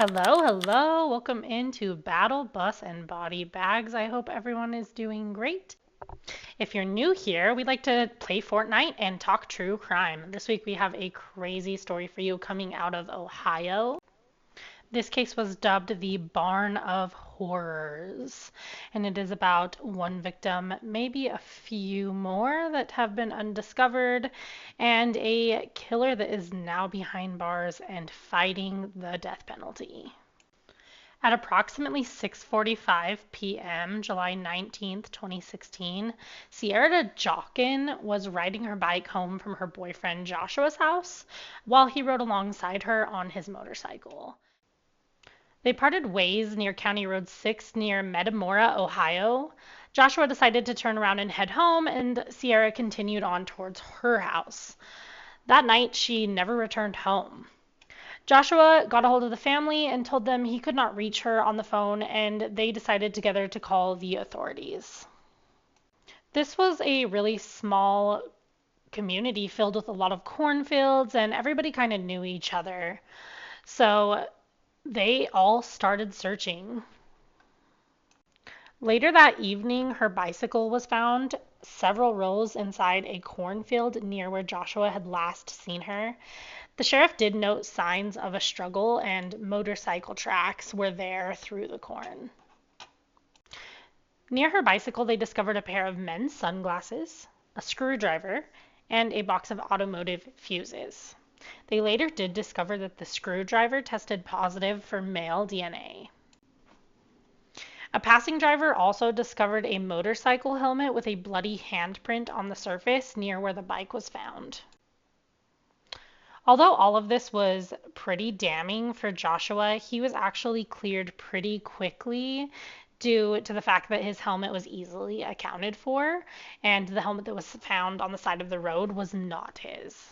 Hello, hello. Welcome into Battle, Bus, and Body Bags. I hope everyone is doing great. If you're new here, we like to play Fortnite and talk true crime. This week we have a crazy story for you coming out of Ohio. This case was dubbed the Barn of Horrors, and it is about one victim, maybe a few more that have been undiscovered, and a killer that is now behind bars and fighting the death penalty. At approximately 6:45 p.m., July 19th, 2016, Sierra Jochen was riding her bike home from her boyfriend Joshua's house while he rode alongside her on his motorcycle. They parted ways near County Road 6 near Metamora, Ohio. Joshua decided to turn around and head home, and Sierra continued on towards her house. That night, she never returned home. Joshua got a hold of the family and told them he could not reach her on the phone, and they decided together to call the authorities. This was a really small community filled with a lot of cornfields, and everybody kind of knew each other. So they all started searching. Later that evening, her bicycle was found several rows inside a cornfield near where Joshua had last seen her. The sheriff did note signs of a struggle, and motorcycle tracks were there through the corn. Near her bicycle, they discovered a pair of men's sunglasses, a screwdriver, and a box of automotive fuses. They later did discover that the screwdriver tested positive for male DNA. A passing driver also discovered a motorcycle helmet with a bloody handprint on the surface near where the bike was found. Although all of this was pretty damning for Joshua, he was actually cleared pretty quickly due to the fact that his helmet was easily accounted for, and the helmet that was found on the side of the road was not his.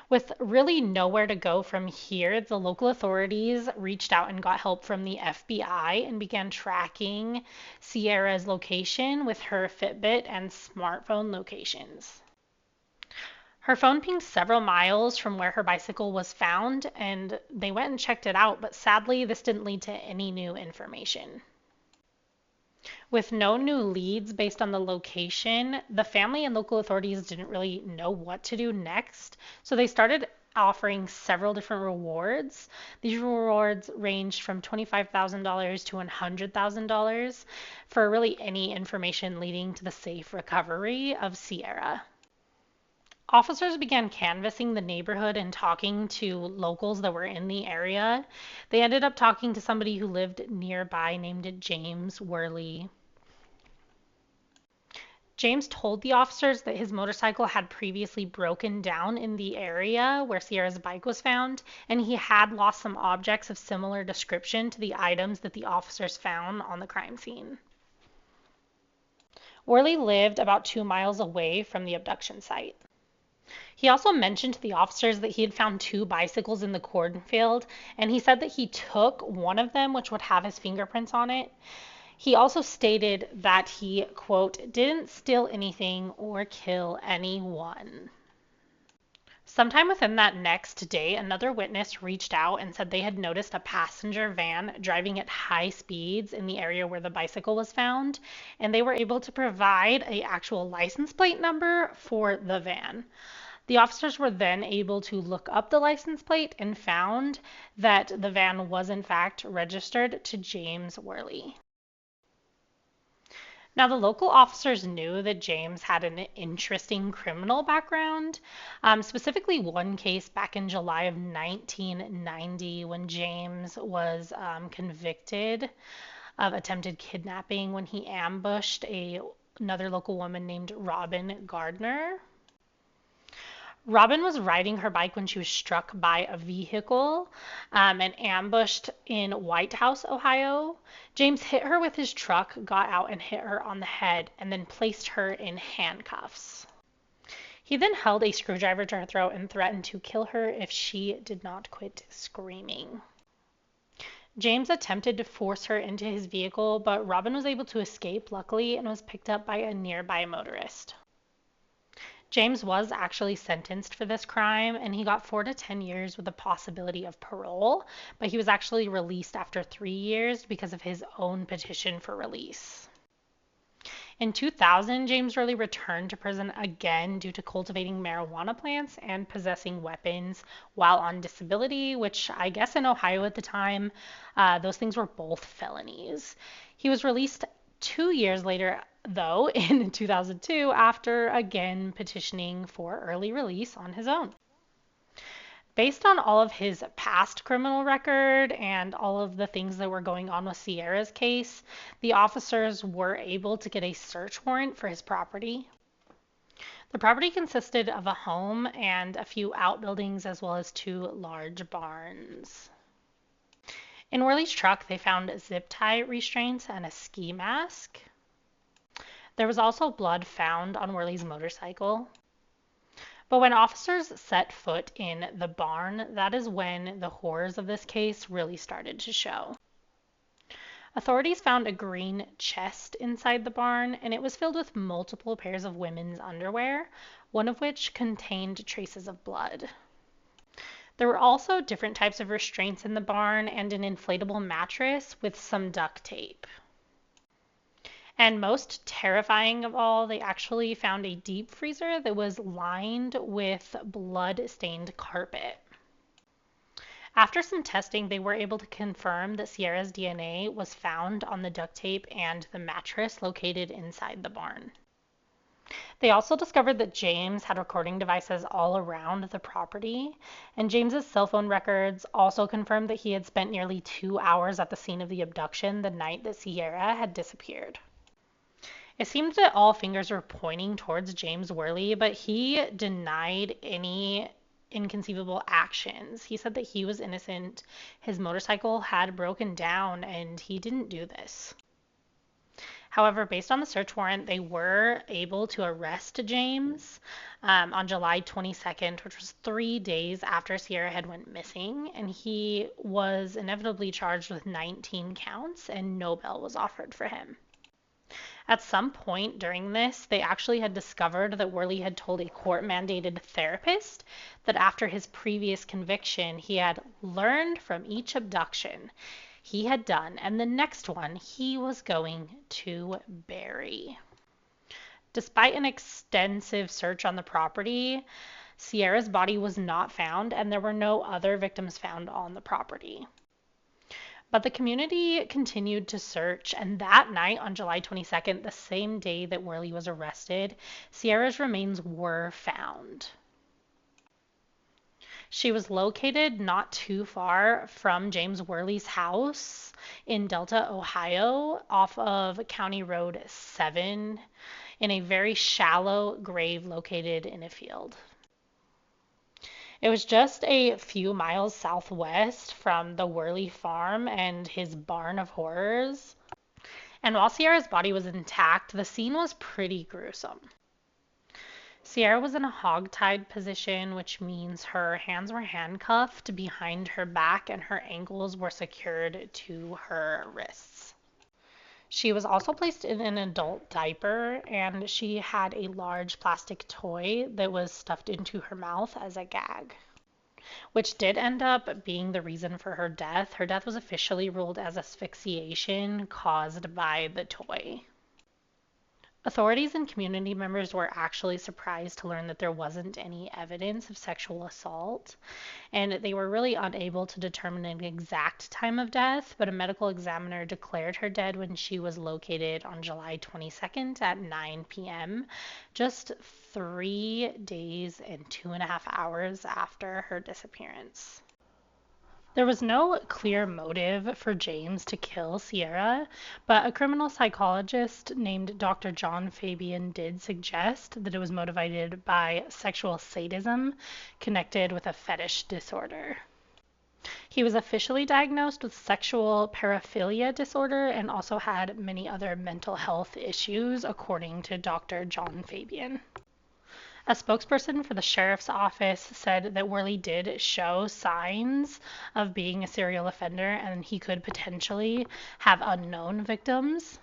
With really nowhere to go from here, the local authorities reached out and got help from the FBI and began tracking Sierra's location with her Fitbit and smartphone locations. Her phone pinged several miles from where her bicycle was found, and they went and checked it out, but sadly, this didn't lead to any new information. With no new leads based on the location, the family and local authorities didn't really know what to do next, so they started offering several different rewards. These rewards ranged from $25,000 to $100,000 for really any information leading to the safe recovery of Sierra. Officers began canvassing the neighborhood and talking to locals that were in the area. They ended up talking to somebody who lived nearby named James Worley. James told the officers that his motorcycle had previously broken down in the area where Sierra's bike was found, and he had lost some objects of similar description to the items that the officers found on the crime scene. Worley lived about 2 miles away from the abduction site. He also mentioned to the officers that he had found two bicycles in the cornfield, and he said that he took one of them, which would have his fingerprints on it. He also stated that he, quote, didn't steal anything or kill anyone. Sometime within that next day, another witness reached out and said they had noticed a passenger van driving at high speeds in the area where the bicycle was found, and they were able to provide an actual license plate number for the van. The officers were then able to look up the license plate and found that the van was in fact registered to James Worley. Now, the local officers knew that James had an interesting criminal background, specifically one case back in July of 1990 when James was convicted of attempted kidnapping when he ambushed another local woman named Robin Gardner. Robin was riding her bike when she was struck by a vehicle and ambushed in White House, Ohio. James hit her with his truck, got out and hit her on the head, and then placed her in handcuffs. He then held a screwdriver to her throat and threatened to kill her if she did not quit screaming. James attempted to force her into his vehicle, but Robin was able to escape, luckily, and was picked up by a nearby motorist. James was actually sentenced for this crime, and he got 4 to 10 years with the possibility of parole, but he was actually released after 3 years because of his own petition for release. In 2000, James Worley returned to prison again due to cultivating marijuana plants and possessing weapons while on disability, which I guess in Ohio at the time, those things were both felonies. He was released 2 years later, though, in 2002, after again petitioning for early release on his own. Based on all of his past criminal record and all of the things that were going on with Sierra's case, the officers were able to get a search warrant for his property. The property consisted of a home and a few outbuildings as well as 2 large barns. In Worley's truck, they found zip tie restraints and a ski mask. There was also blood found on Worley's motorcycle. But when officers set foot in the barn, that is when the horrors of this case really started to show. Authorities found a green chest inside the barn, and it was filled with multiple pairs of women's underwear, one of which contained traces of blood. There were also different types of restraints in the barn and an inflatable mattress with some duct tape. And most terrifying of all, they actually found a deep freezer that was lined with blood-stained carpet. After some testing, they were able to confirm that Sierra's DNA was found on the duct tape and the mattress located inside the barn. They also discovered that James had recording devices all around the property, and James's cell phone records also confirmed that he had spent nearly 2 hours at the scene of the abduction the night that Sierra had disappeared. It seemed that all fingers were pointing towards James Worley, but he denied any inconceivable actions. He said that he was innocent, his motorcycle had broken down, and he didn't do this. However, based on the search warrant, they were able to arrest James on July 22nd, which was 3 days after Sierra had went missing, and he was inevitably charged with 19 counts, and no bail was offered for him. At some point during this, they actually had discovered that Worley had told a court-mandated therapist that after his previous conviction, he had learned from each abduction he had done, and the next one he was going to bury. Despite an extensive search on the property, Sierra's body was not found, and there were no other victims found on the property. But the community continued to search, and that night on July 22nd, the same day that Worley was arrested, Sierra's remains were found. She was located not too far from James Worley's house in Delta, Ohio, off of County Road 7, in a very shallow grave located in a field. It was just a few miles southwest from the Worley farm and his barn of horrors. And while Sierra's body was intact, the scene was pretty gruesome. Sierra was in a hog-tied position, which means her hands were handcuffed behind her back and her ankles were secured to her wrists. She was also placed in an adult diaper, and she had a large plastic toy that was stuffed into her mouth as a gag, which did end up being the reason for her death. Her death was officially ruled as asphyxiation caused by the toy. Authorities and community members were actually surprised to learn that there wasn't any evidence of sexual assault, and they were really unable to determine an exact time of death, but a medical examiner declared her dead when she was located on July 22nd at 9 p.m., just 3 days and 2.5 hours after her disappearance. There was no clear motive for James to kill Sierra, but a criminal psychologist named Dr. John Fabian did suggest that it was motivated by sexual sadism connected with a fetish disorder. He was officially diagnosed with sexual paraphilia disorder and also had many other mental health issues, according to Dr. John Fabian. A spokesperson for the sheriff's office said that Worley did show signs of being a serial offender and he could potentially have unknown victims.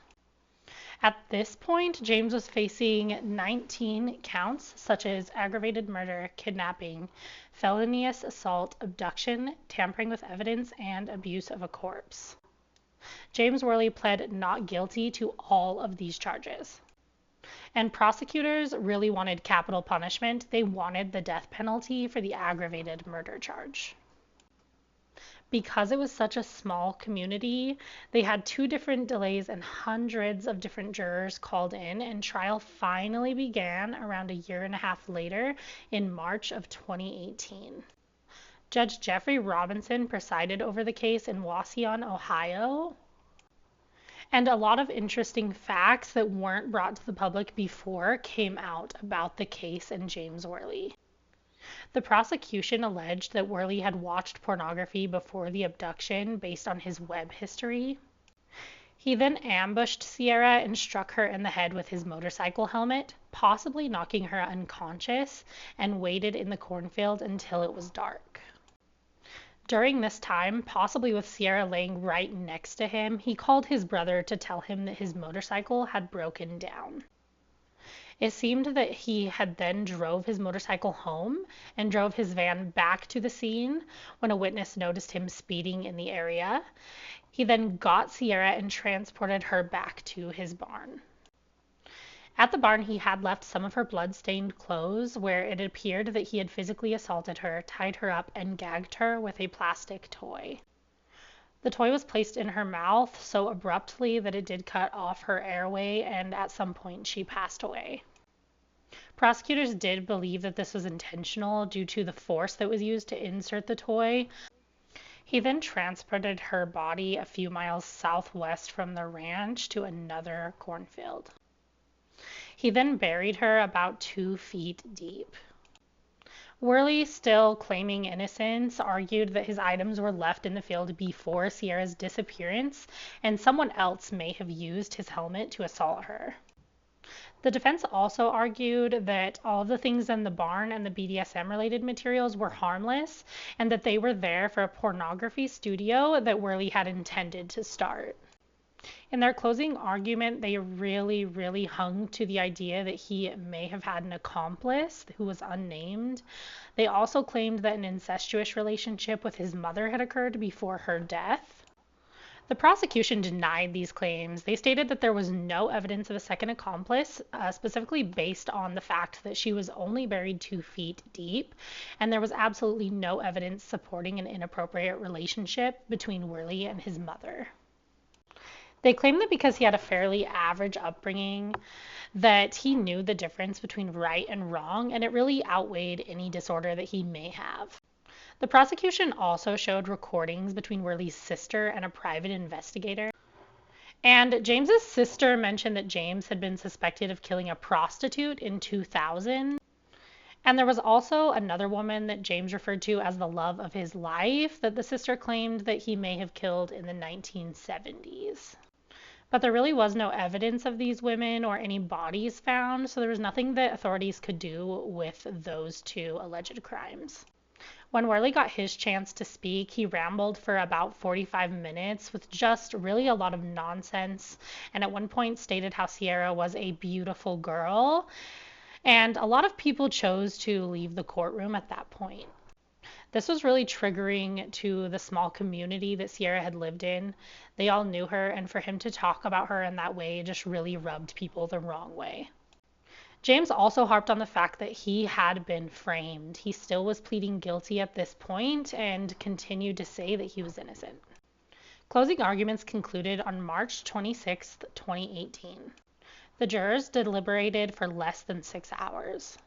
At this point, James was facing 19 counts, such as aggravated murder, kidnapping, felonious assault, abduction, tampering with evidence, and abuse of a corpse. James Worley pled not guilty to all of these charges. And prosecutors really wanted capital punishment. They wanted the death penalty for the aggravated murder charge. Because it was such a small community, they had 2 different delays and hundreds of different jurors called in, and trial finally began around a year and a half later in March of 2018. Judge Jeffrey Robinson presided over the case in Wauseon, Ohio. And a lot of interesting facts that weren't brought to the public before came out about the case and James Worley. The prosecution alleged that Worley had watched pornography before the abduction based on his web history. He then ambushed Sierra and struck her in the head with his motorcycle helmet, possibly knocking her unconscious, and waited in the cornfield until it was dark. During this time, possibly with Sierra laying right next to him, he called his brother to tell him that his motorcycle had broken down. It seemed that he had then drove his motorcycle home and drove his van back to the scene when a witness noticed him speeding in the area. He then got Sierra and transported her back to his barn. At the barn, he had left some of her blood-stained clothes where it appeared that he had physically assaulted her, tied her up, and gagged her with a plastic toy. The toy was placed in her mouth so abruptly that it did cut off her airway, and at some point she passed away. Prosecutors did believe that this was intentional due to the force that was used to insert the toy. He then transported her body a few miles southwest from the ranch to another cornfield. He then buried her about 2 feet deep. Worley, still claiming innocence, argued that his items were left in the field before Sierra's disappearance, and someone else may have used his helmet to assault her. The defense also argued that all of the things in the barn and the BDSM-related materials were harmless, and that they were there for a pornography studio that Worley had intended to start. In their closing argument, they really hung to the idea that he may have had an accomplice who was unnamed. They also claimed that an incestuous relationship with his mother had occurred before her death. The prosecution denied these claims. They stated that there was no evidence of a second accomplice, specifically based on the fact that she was only buried 2 feet deep, and there was absolutely no evidence supporting an inappropriate relationship between Worley and his mother. They claim that because he had a fairly average upbringing, that he knew the difference between right and wrong, and it really outweighed any disorder that he may have. The prosecution also showed recordings between Worley's sister and a private investigator. And James's sister mentioned that James had been suspected of killing a prostitute in 2000. And there was also another woman that James referred to as the love of his life that the sister claimed that he may have killed in the 1970s. But there really was no evidence of these women or any bodies found, so there was nothing that authorities could do with those 2 alleged crimes. When Worley got his chance to speak, he rambled for about 45 minutes with just really a lot of nonsense, and at one point stated how Sierra was a beautiful girl, and a lot of people chose to leave the courtroom at that point. This was really triggering to the small community that Sierra had lived in. They all knew her, and for him to talk about her in that way just really rubbed people the wrong way. James also harped on the fact that he had been framed. He still was pleading guilty at this point and continued to say that he was innocent. Closing arguments concluded on March 26, 2018. The jurors deliberated for less than 6 hours.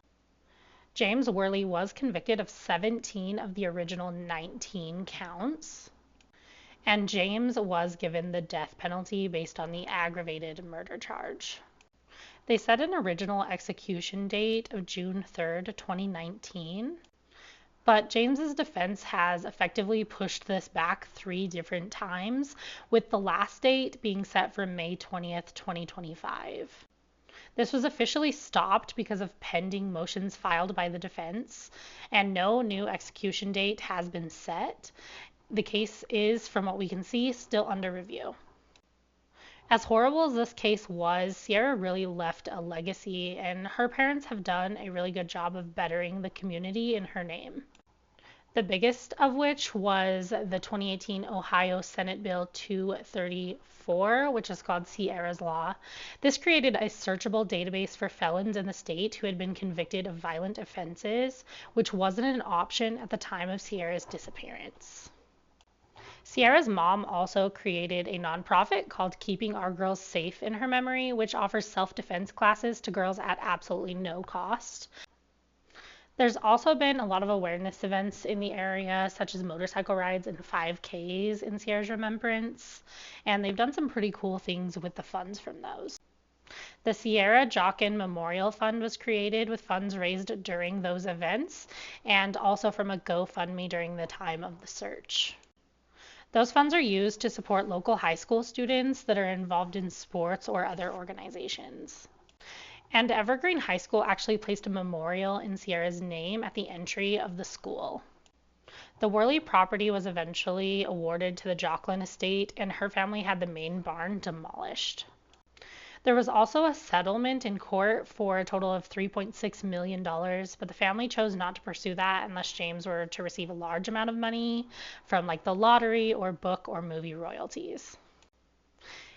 James Worley was convicted of 17 of the original 19 counts, and James was given the death penalty based on the aggravated murder charge. They set an original execution date of June 3rd, 2019, but James's defense has effectively pushed this back 3 different times, with the last date being set for May 20th, 2025. This was officially stopped because of pending motions filed by the defense, and no new execution date has been set. The case is, from what we can see, still under review. As horrible as this case was, Sierra really left a legacy, and her parents have done a really good job of bettering the community in her name. The biggest of which was the 2018 Ohio Senate Bill 234, which is called Sierra's Law. This created a searchable database for felons in the state who had been convicted of violent offenses, which wasn't an option at the time of Sierra's disappearance. Sierra's mom also created a nonprofit called Keeping Our Girls Safe in her memory, which offers self-defense classes to girls at absolutely no cost. There's also been a lot of awareness events in the area, such as motorcycle rides and 5Ks in Sierra's remembrance, and they've done some pretty cool things with the funds from those. The Sierra Jockin Memorial Fund was created with funds raised during those events and also from a GoFundMe during the time of the search. Those funds are used to support local high school students that are involved in sports or other organizations. And Evergreen High School actually placed a memorial in Sierra's name at the entry of the school. The Worley property was eventually awarded to the Jocklin estate, and her family had the main barn demolished. There was also a settlement in court for a total of $3.6 million, but the family chose not to pursue that unless James were to receive a large amount of money from like the lottery or book or movie royalties.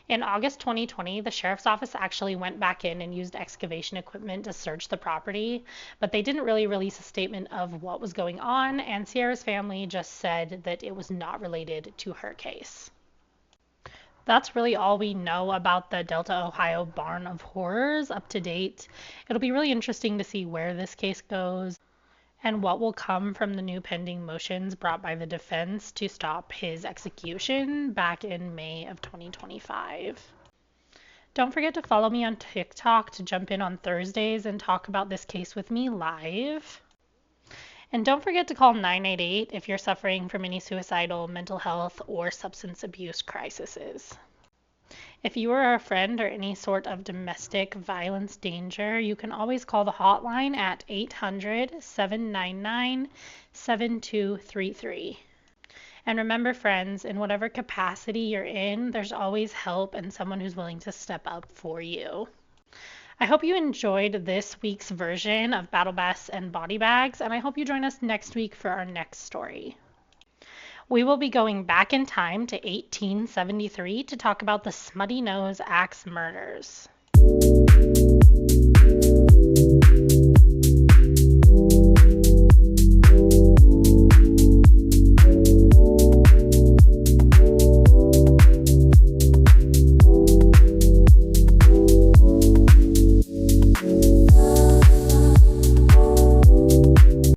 In August 2020, the sheriff's office actually went back in and used excavation equipment to search the property, but they didn't really release a statement of what was going on, and Sierra's family just said that it was not related to her case. That's really all we know about the Delta, Ohio Barn of Horrors up to date. It'll be really interesting to see where this case goes and what will come from the new pending motions brought by the defense to stop his execution back in May of 2025. Don't forget to follow me on TikTok to jump in on Thursdays and talk about this case with me live. And don't forget to call 988 if you're suffering from any suicidal, mental health, or substance abuse crises. If you or a friend are any sort of domestic violence danger, you can always call the hotline at 800-799-7233. And remember, friends, in whatever capacity you're in, there's always help and someone who's willing to step up for you. I hope you enjoyed this week's version of Battle Bus and Body Bags, and I hope you join us next week for our next story. We will be going back in time to 1873 to talk about the Smutty Nose Axe murders.